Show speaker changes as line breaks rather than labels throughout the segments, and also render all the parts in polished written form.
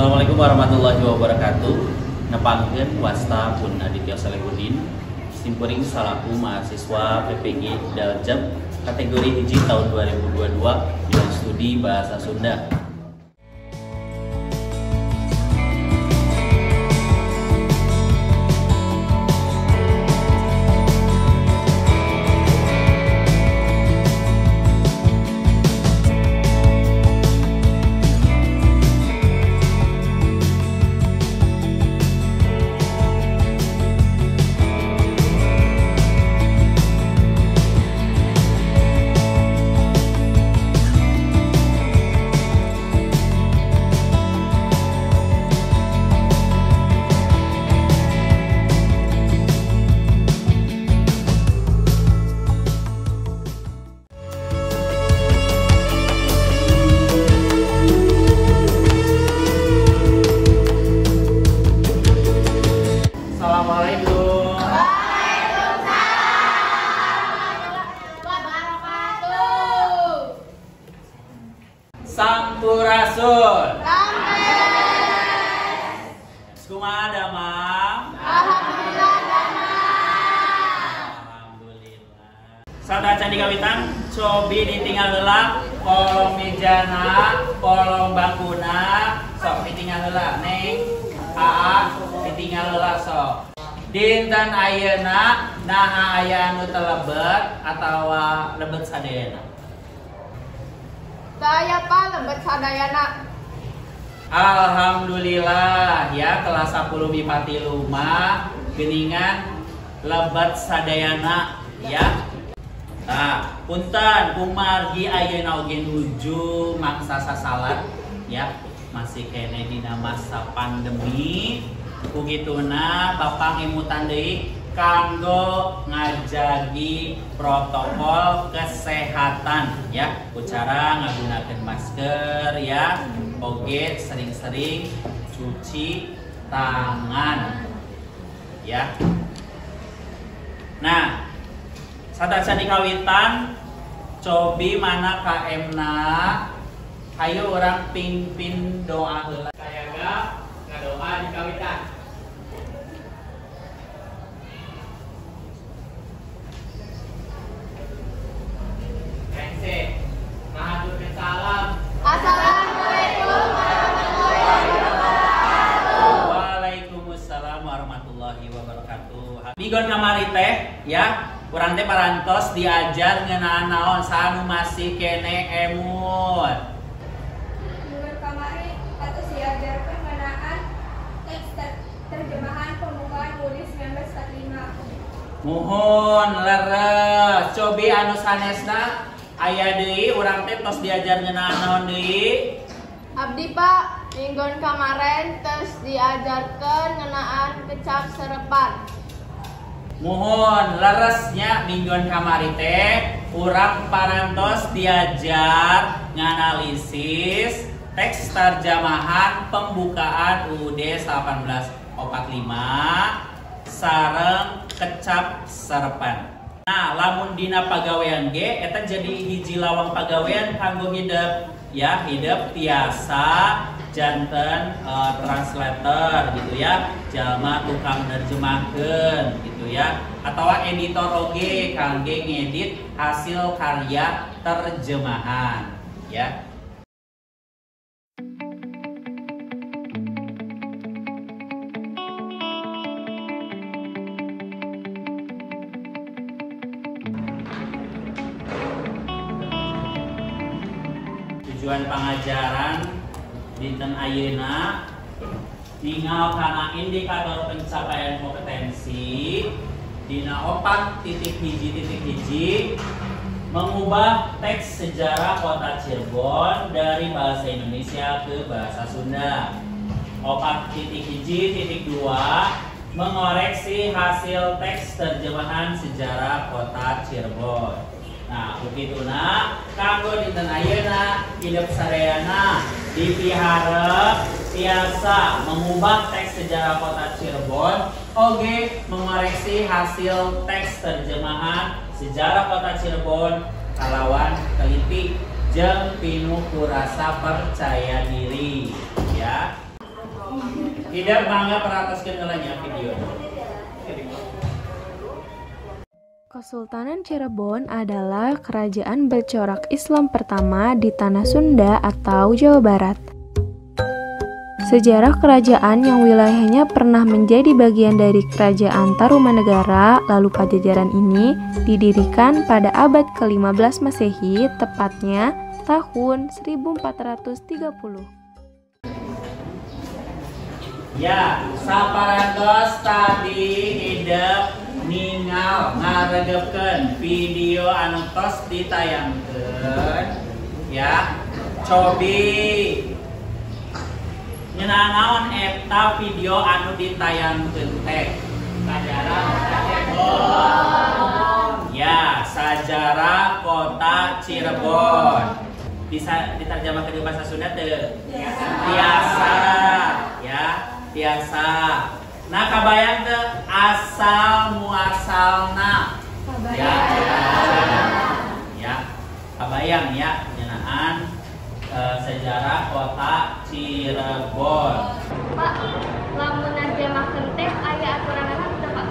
Assalamualaikum warahmatullahi wabarakatuh. Nepangkeun wasta pun Aditya Salehudin, simpuring salaku mahasiswa PPG Daljab kategori hiji tahun 2022 yang studi bahasa Sunda. Sampurasun. Kumaha damang?
Alhamdulillah damang.
Alhamdulillah. Sadacan dikawitan, cobi ditinggal heula kolong mejana, kolong bangkuna, sok ditinggal heula. Neng, Aa, ditinggal heula sok. Dinten ayeuna naha aya anu teu lebet atawa lebet sadayana?
Daya Pak lebet sadayana.
Alhamdulillah ya kelas 10 Bipati Luma geningan lebet sadayana ya. Nah, punten kumargi ayeuna oge nuju mangsa sasalat ya, masih kene dina masa pandemi. Kugituna Bapak ngimutan deui kanggo ngajagi protokol kesehatan ya, cara nggunakeun masker ya, oge sering-sering cuci tangan ya. Nah, sadacan dikawitan cobi mana KM-na hayu orang pimpin doa heula sayaga ngadoa dikawitan.
Assalamualaikum warahmatullahi wabarakatuh.
Waalaikumsalam warahmatullahi wabarakatuh. Migon kamari teh ya, urang teh parantos diajar ngeunaan naon sanu masih kene emun.
Migon kamari atus diajarkeun ngeunaan teks terjemahan pembukaan UUD 1945.
Muhun leres, cobi anu sanesna aya deui urang teh tos diajar ngeunaan naon deui?
Abdi Pak, minggon kamaren tos diajarkeun ngeunaan kecap serepan.
Muhun leresnya minggon kamari teh urang parantos diajar nganalisis teks terjemahan pembukaan UUD 1845 sareng kecap serepan. Nah, lamun dina pagawean ge eta jadi hiji lawang pagawean kanggo hidup ya, hidup tiasa janten translator gitu ya, jalma tukang nerjemahkeun gitu ya, atawa editor oge kangge ngedit hasil karya terjemahan ya. Tujuan pengajaran dinten ayeuna tinggal kana indikator pencapaian kompetensi dina 4.1.1 mengubah teks sejarah kota Cirebon dari bahasa Indonesia ke bahasa Sunda. 4.1.2 mengoreksi hasil teks terjemahan sejarah kota Cirebon. Nah, begituna kanggo dinten ayeuna hidup sadayana dipiharep tiasa mengubah teks sejarah kota Cirebon oge mengoreksi hasil teks terjemahan sejarah kota Cirebon kalawan teliti jeung pinuh ku rasa percaya diri ya. Tidak bangga perataskeun heulanya video.
Kesultanan Cirebon adalah kerajaan bercorak Islam pertama di Tanah Sunda atau Jawa Barat. Sejarah kerajaan yang wilayahnya pernah menjadi bagian dari Kerajaan Tarumanegara, lalu Pajajaran ini didirikan pada abad ke-15 Masehi, tepatnya tahun 1430.
Ya, saparantos tadi hidup ningal ngaregepkeun video anu tos ditayangkeun ya. Cobi ngeunaan naon eta video anu ditayangkeun teh? Sajarah Cirebon. Ya, sajarah kota Cirebon. Bisa diterjemahkan ke bahasa Sunda teu? Biasa. Ya, biasa. Nah, kabayang teu asal muasalna. Ya, ya. Kabayang ya ngeunaan sejarah kota Cirebon.
Pak, lamun narjamahkeun teh aya aturanna teu, Pak?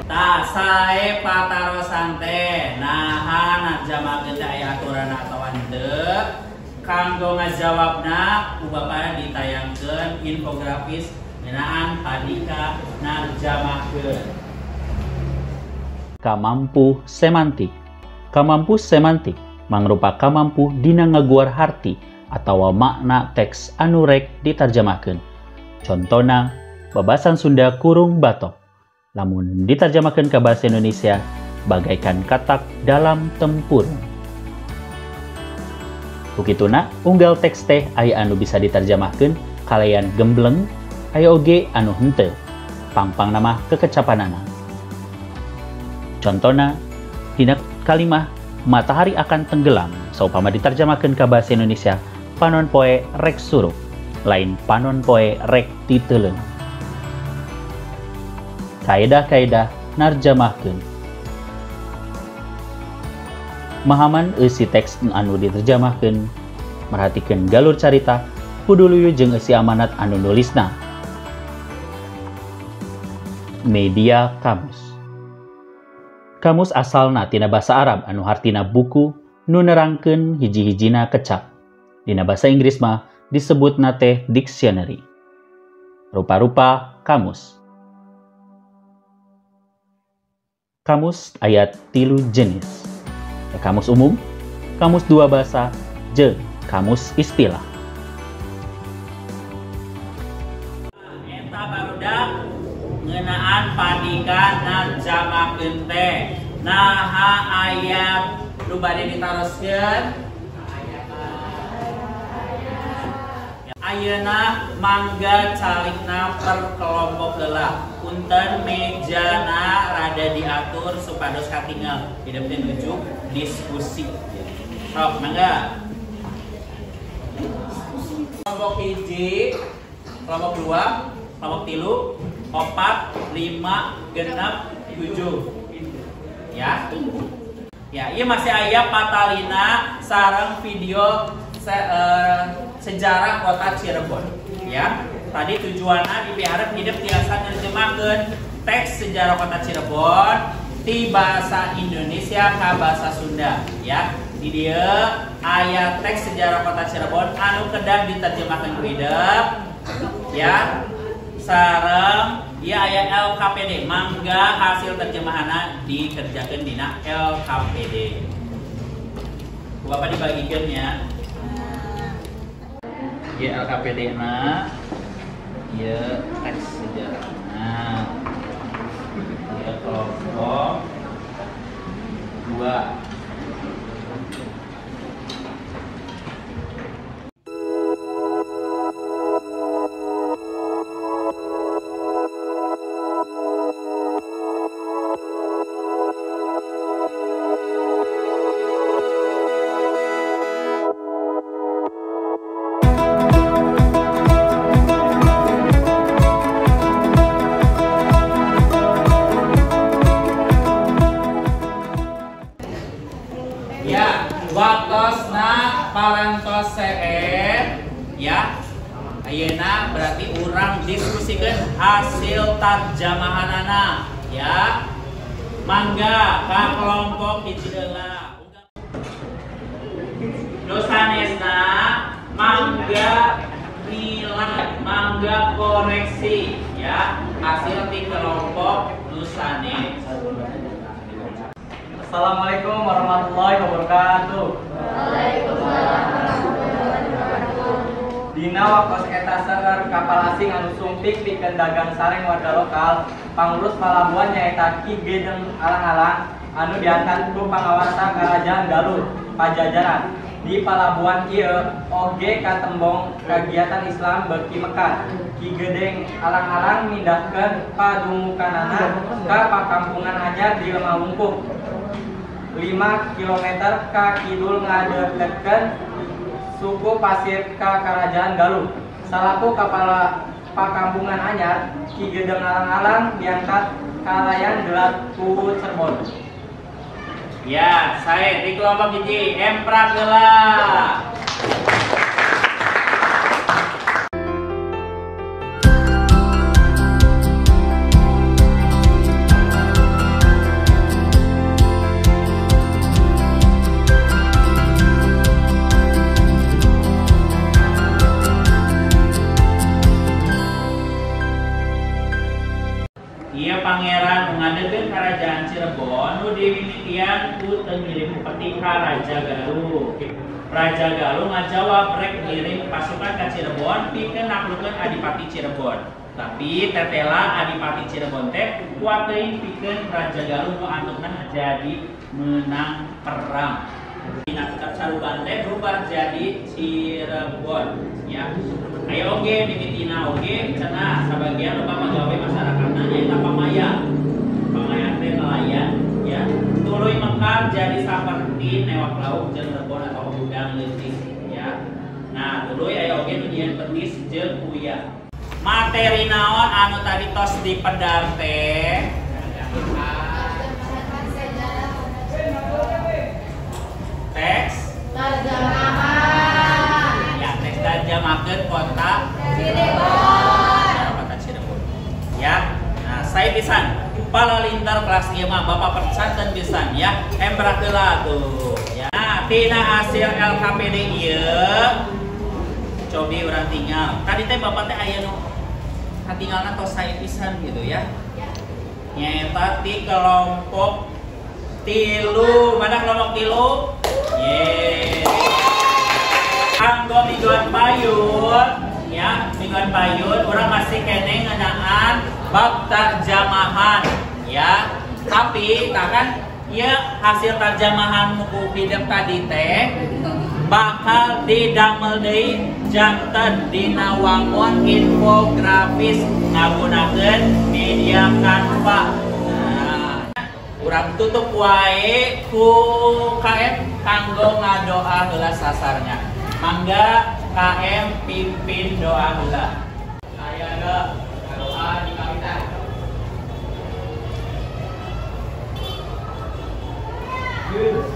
Tah sae patarosan teh naha narjamahkeun teh aya aturanna atawa henteu. Kanggo ngajawabna ku Bapak ditayangkeun infografis ngeunaan padika narjamahkeun.
Kamampu semantik. Kamampu semantik mangrupa kamampu dina ngaguar harti atawa makna teks anu rek ditarjamahkeun. Contona babasan Sunda kurung batok. Lamun ditarjamahkeun ke bahasa Indonesia bagaikan katak dalam tempur. Bukituna unggal teks teh aya anu bisa ditarjamahkeun kalayan gembleng, aya oge anu henteu. Pangpang nama kekecapanana. Contona dina kalimah matahari akan tenggelam saupama ditarjamahkeun ka bahasa Indonesia panon poe rek surup lain panon poe rek diteuleung. Kaedah-kaedah narjamahkeun. Mahaman eusi teks anu diterjemahkeun, merhatikeun galur carita, kudu luyu jeung eusi amanat anu nulisna. Media kamus. Kamus asalna tina basa Arab anu hartina buku nu nerangkeun hiji-hijina kecap. Dina basa Inggris mah disebutna teh dictionary. Rupa-rupa kamus. Kamus aya 3 jenis. Kamus umum, kamus dua bahasa, jeung kamus istilah.
Eta barudak ngeunaan padika narjamahkeun teh. Naha ayat nu bade ditaroskeun? Ayeuna mangga calikna perkelompok heula. Punten mejana rada diatur supados katingal. Hidup teh nuju diskusi. Sok mangga. Kelompok hiji, kelompok dua, kelompok tilu, 4, 5, 6, 7. Ya. Ya, ieu masih aya patalina sareng video sejarah kota Cirebon. Ya. Tadi tujuanna dipiharep hidup tiasa nerjemahkeun teks sejarah kota Cirebon ti bahasa Indonesia ka bahasa Sunda. Ya. Di dieu aya teks sejarah kota Cirebon anu kedah diterjemahkeun ku hidup. Ya. Sareng ieu aya LKPD, mangga hasil terjemahanna dikerjakeun dina LKPD. Bapak dibagikeun ya. Ieu LKPD-na, ieu teks sejarahna. Ieu kelompok 2. Waktosna parantos CR ya. Ayeuna berarti urang diskusikan hasil tarjamahanana ya. Mangga ka kelompok hiji heula. Dosanesna mangga nilai, mangga koreksi ya hasil di kelompok nusane.
Assalamualaikum warahmatullahi wabarakatuh. Dina waktos eta seueur kapal asing anu sumpik pikeun dagang sareng warga lokal, pangurus palabuhan nyaeta Ki Gedeng Alang-alang anu diangkat ku pangawasa Karajaan Galuh Pajajaran. Di palabuhan ieu oge katembong kagiatan Islam beuki mekar. Ki Gedeng Alang-alang mindahkeun padumukanana ka pakampungan anyar di Lemahungkup 5 km ka kidul ngadeketkeun suku Pasir ka Karajaan Galuh. Salaku kepala pakampungan anyar, Ki Gedeng Alang-alang diangkat kalayan gelat ku Cirebon.
Ya, saya di kelompok hiji emprak heula. Ia pangeran mengadegeun Karajaan Cirebon nu dimimitian ku teu ngirim peti ka Raja Galuh. Raja Galuh ngajawab rek ngirim pasukan ka Cirebon pikeun naklukkeun Adipati Cirebon. Tapi tetela Adipati Cirebon teh kuat teuing pikeun Raja Galuh nu antukna jadi menang perang. Dina saruban teh rubah jadi Cirebon ya. Ayo oge mimitina oge cenah sabagian loba pagawe masyarakatna nyaeta pamaya. Pamaya teh nelayan ya. Tuluy mekar jadi saperti newak lauk jeung rebon atau udang leutik ya. Nah, tuluy aya oge nu nyieun petis jeung uya. Materi naon anu tadi tos dipedar teh? Teks tarjamahan. Ya, teks tarjamakeun kota Cirebon. Kota Cirebon. Ya. Nah, saya pisan kepala lintar kelas 5 Bapak percanten pisan ya. Emprak heula tuh. Ya. Nah, tina hasil LKPD ieu cobi urang tinggal. Tadi teh Bapak teh aya nu katinggalna tos saya pisan gitu ya. Nyaeta ti kelompok tilu. Mana kelompok tilu? Yeay. Kanggo mingguan payun ya, mingguan payun orang masih kene ngeunaan bab tarjamahan ya. Tapi kan ya hasil tarjamahan buku hidup tadi teh bakal didamel deui janten dina wangun infografis ngagunakeun media Canva. Urang tutup wae ku KM kanggo ngadoa heula sasarnya. Mangga KM pimpin doa heula. Saya doa di kawitan. Yes.